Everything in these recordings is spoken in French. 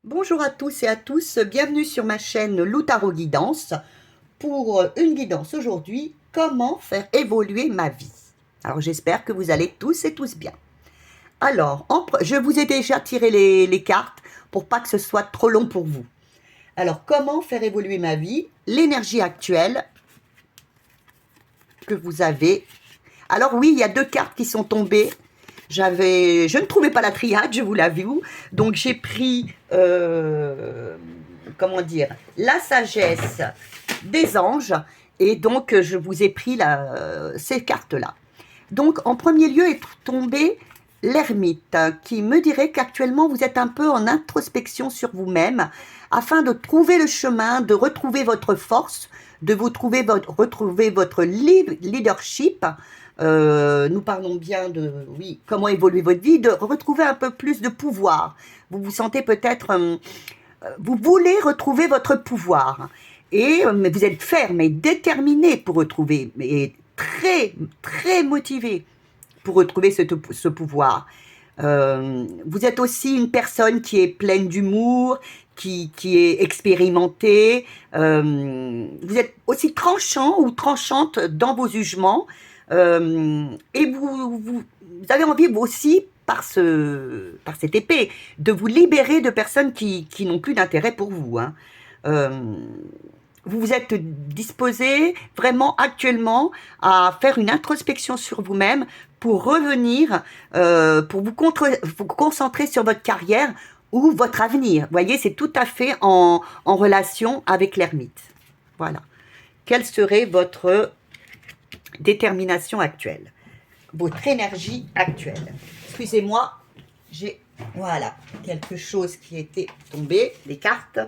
Bonjour à tous et à tous, bienvenue sur ma chaîne Lou Tarot Guidance pour une guidance aujourd'hui, comment faire évoluer ma vie. Alors j'espère que vous allez tous et tous bien. Alors, je vous ai déjà tiré les cartes pour pas que ce soit trop long pour vous. Alors, comment faire évoluer ma vie? L'énergie actuelle que vous avez. Alors oui, il y a deux cartes qui sont tombées. Je ne trouvais pas la triade, je vous l'avoue. Donc j'ai pris, comment dire, la sagesse des anges. Et donc je vous ai pris ces cartes-là. Donc en premier lieu est tombé l'ermite, qui me dirait qu'actuellement vous êtes un peu en introspection sur vous-même, afin de trouver le chemin, de retrouver votre force, de retrouver votre leadership. Nous parlons bien de, oui, comment évoluer votre vie, de retrouver un peu plus de pouvoir. Vous vous sentez peut-être, vous voulez retrouver votre pouvoir. Mais vous êtes ferme et déterminé pour retrouver, et très, très motivé pour retrouver ce pouvoir. Vous êtes aussi une personne qui est pleine d'humour, qui est expérimentée. Vous êtes aussi tranchant ou tranchante dans vos jugements. Et vous avez envie, vous aussi, par cette épée, de vous libérer de personnes qui n'ont plus d'intérêt pour vous. Hein. Vous vous êtes disposé vraiment actuellement à faire une introspection sur vous-même pour revenir, pour vous concentrer sur votre carrière ou votre avenir. Vous voyez, c'est tout à fait en relation avec l'ermite. Voilà. Quelle serait votre détermination actuelle, votre énergie actuelle? Excusez-moi, j'ai, voilà, quelque chose qui était tombé, des cartes,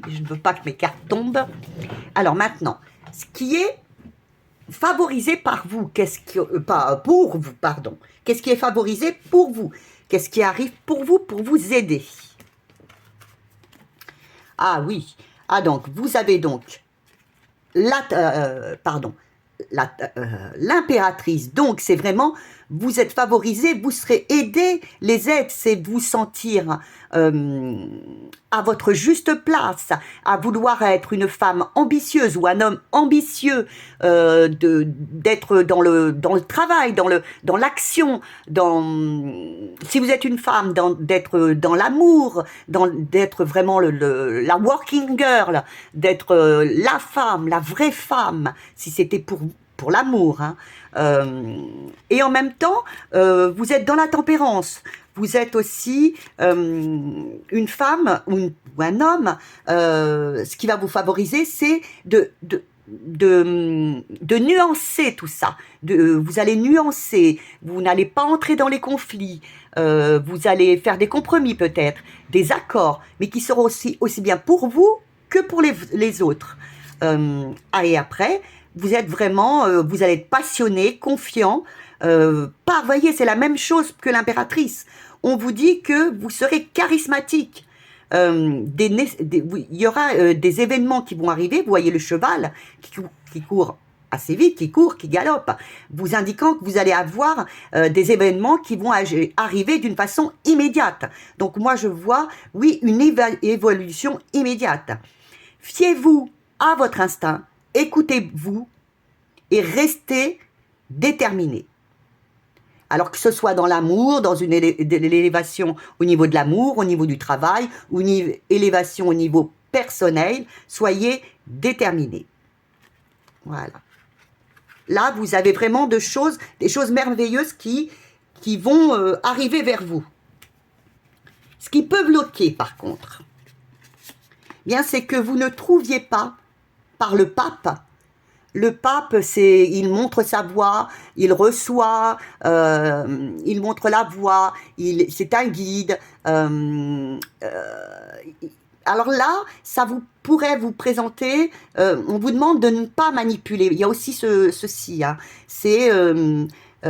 et je ne veux pas que mes cartes tombent. Alors maintenant, ce qui est favorisé par vous, pas pour vous, pardon, qu'est-ce qui est favorisé pour vous? Qu'est-ce qui arrive pour vous aider? Ah oui, donc vous avez donc l'impératrice. Donc, c'est vraiment, vous êtes favorisé, vous serez aidé. Les aides, c'est vous sentir à votre juste place, à vouloir être une femme ambitieuse ou un homme ambitieux, d'être dans le travail, dans l'action, si vous êtes une femme, d'être dans l'amour, d'être vraiment la working girl, d'être la femme, la vraie femme, si c'était pour l'amour. Hein. Et en même temps, vous êtes dans la tempérance. Vous êtes aussi une femme ou un homme. Ce qui va vous favoriser, c'est de nuancer tout ça. Vous allez nuancer. Vous n'allez pas entrer dans les conflits. Vous allez faire des compromis peut-être, des accords, mais qui seront aussi bien pour vous que pour les autres. Et après, vous êtes vraiment, vous allez être passionné, confiant. Vous voyez, c'est la même chose que l'impératrice. On vous dit que vous serez charismatique. Il y aura des événements qui vont arriver. Vous voyez le cheval qui court assez vite, qui court, qui galope, vous indiquant que vous allez avoir des événements qui vont arriver d'une façon immédiate. Donc moi je vois, oui, une évolution immédiate. Fiez-vous à votre instinct, écoutez-vous et restez déterminé. Alors que ce soit dans l'amour, dans une élévation au niveau de l'amour, au niveau du travail, ou une élévation au niveau personnel, soyez déterminé. Voilà. Là, vous avez vraiment des choses merveilleuses qui vont arriver vers vous. Ce qui peut bloquer, par contre, bien, c'est que vous ne trouviez pas, par le pape, il montre sa voie, il reçoit, il montre la voie, c'est un guide. Alors là, ça pourrait vous présenter, on vous demande de ne pas manipuler. Il y a aussi ceci, hein, c'est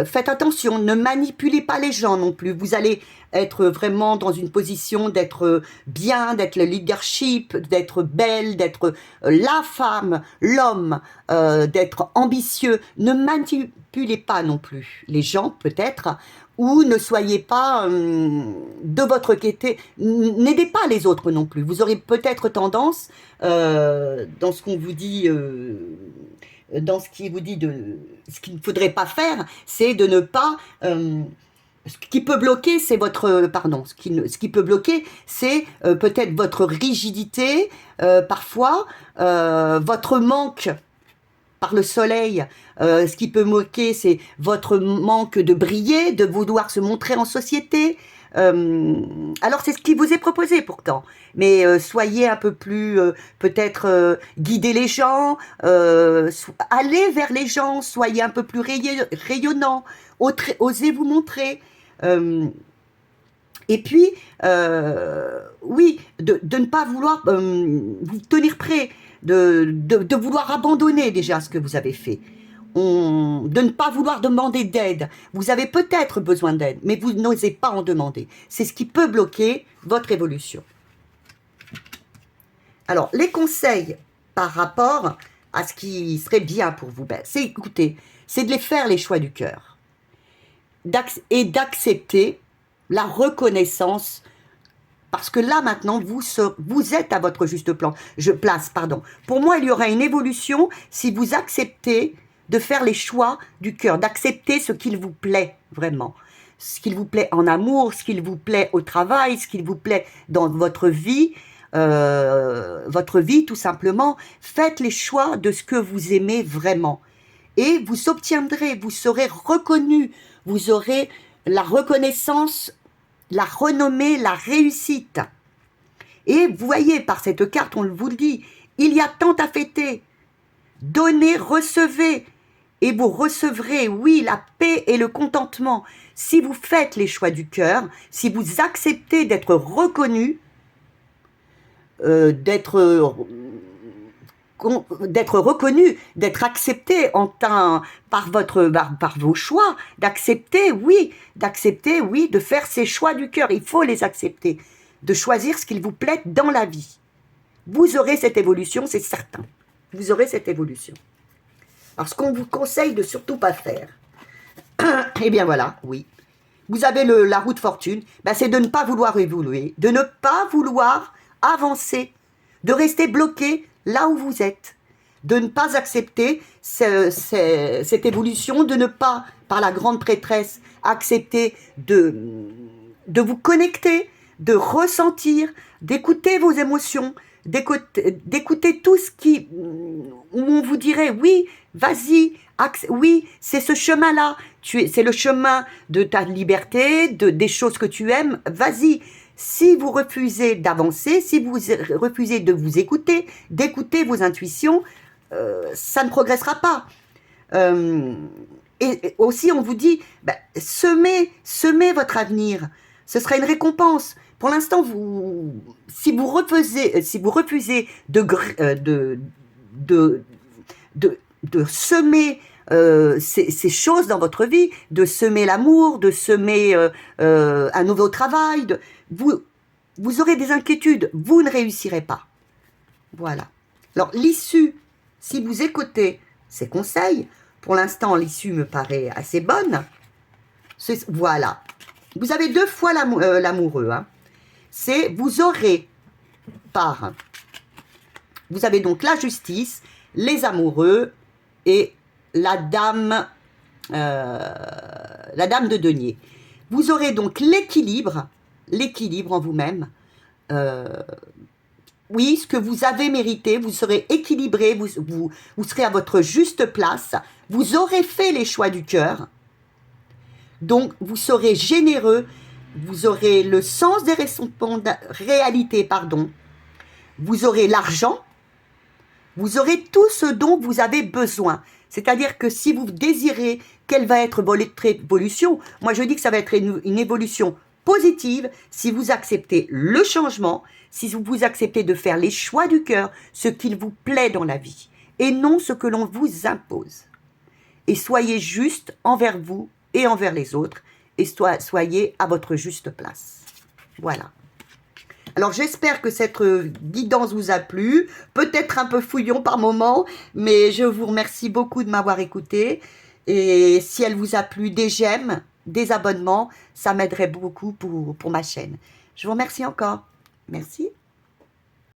faites attention, ne manipulez pas les gens non plus. Vous allez être vraiment dans une position d'être bien, d'être le leadership, d'être belle, d'être la femme, l'homme, d'être ambitieux. Ne manipulez pas non plus les gens, peut-être, ou ne soyez pas de votre côté. N'aidez pas les autres non plus. Vous aurez peut-être tendance, dans ce qu'on vous dit... dans ce qui vous dit de ce qu'il ne faudrait pas faire, c'est de ne pas ce qui peut bloquer, c'est votre pardon, ce qui peut bloquer, c'est peut-être votre rigidité, parfois votre manque par le soleil. Ce qui peut moquer, c'est votre manque de briller, de vouloir se montrer en société. Alors c'est ce qui vous est proposé pourtant, mais soyez un peu plus, peut-être guidez les gens, allez vers les gens, soyez un peu plus rayonnant, osez vous montrer. Et puis, oui, de ne pas vouloir vous tenir prêt, de vouloir abandonner déjà ce que vous avez fait. De ne pas vouloir demander d'aide. Vous avez peut-être besoin d'aide, mais vous n'osez pas en demander. C'est ce qui peut bloquer votre évolution. Alors, les conseils par rapport à ce qui serait bien pour vous, c'est écoutez, c'est de les faire les choix du cœur. Et d'accepter la reconnaissance, parce que là maintenant vous êtes à votre juste place. Pour moi, il y aura une évolution si vous acceptez de faire les choix du cœur, d'accepter ce qu'il vous plaît vraiment, ce qu'il vous plaît en amour, ce qu'il vous plaît au travail, ce qu'il vous plaît dans votre vie tout simplement. Faites les choix de ce que vous aimez vraiment et vous obtiendrez, vous serez reconnu, vous aurez la reconnaissance, la renommée, la réussite. Et vous voyez, par cette carte, on vous le dit, il y a tant à fêter. Donnez, recevez, et vous recevrez, oui, la paix et le contentement. Si vous faites les choix du cœur, si vous acceptez d'être reconnu, d'être reconnu, d'être accepté par vos choix, d'accepter, oui, de faire ces choix du cœur. Il faut les accepter, de choisir ce qu'il vous plaît dans la vie. Vous aurez cette évolution, c'est certain. Vous aurez cette évolution. Alors, ce qu'on vous conseille de surtout pas faire, eh bien voilà, oui. Vous avez la roue de fortune, c'est de ne pas vouloir évoluer, de ne pas vouloir avancer, de rester bloqué là où vous êtes, de ne pas accepter cette évolution, de ne pas, par la grande prêtresse, accepter de vous connecter, de ressentir, d'écouter vos émotions, d'écouter tout ce qui, où on vous dirait, oui, vas-y, oui, c'est ce chemin-là, c'est le chemin de ta liberté, des choses que tu aimes, vas-y. Si vous refusez d'avancer, si vous refusez de vous écouter, d'écouter vos intuitions, ça ne progressera pas. Et aussi, on vous dit, semez votre avenir. Ce sera une récompense. Pour l'instant, si vous refusez de semer ces choses dans votre vie, de semer l'amour, de semer un nouveau travail, vous aurez des inquiétudes, vous ne réussirez pas. Voilà. Alors, l'issue, si vous écoutez ces conseils, pour l'instant, l'issue me paraît assez bonne. Voilà. Vous avez 2 fois l'amoureux. Hein. Vous avez donc la justice, les amoureux et la dame de denier. Vous aurez donc l'équilibre en vous-même. Oui, ce que vous avez mérité, vous serez équilibré, vous serez à votre juste place, vous aurez fait les choix du cœur, donc vous serez généreux, vous aurez le sens des réalités, vous aurez l'argent, vous aurez tout ce dont vous avez besoin. C'est-à-dire que si vous désirez quelle va être votre évolution, moi je dis que ça va être une évolution positive si vous acceptez le changement, si vous acceptez de faire les choix du cœur, ce qu'il vous plaît dans la vie, et non ce que l'on vous impose. Et soyez juste envers vous et envers les autres, et soyez à votre juste place. Voilà. Alors j'espère que cette guidance vous a plu, peut-être un peu fouillon par moment, mais je vous remercie beaucoup de m'avoir écouté. Et si elle vous a plu, des j'aime, des abonnements, ça m'aiderait beaucoup pour ma chaîne. Je vous remercie encore. Merci.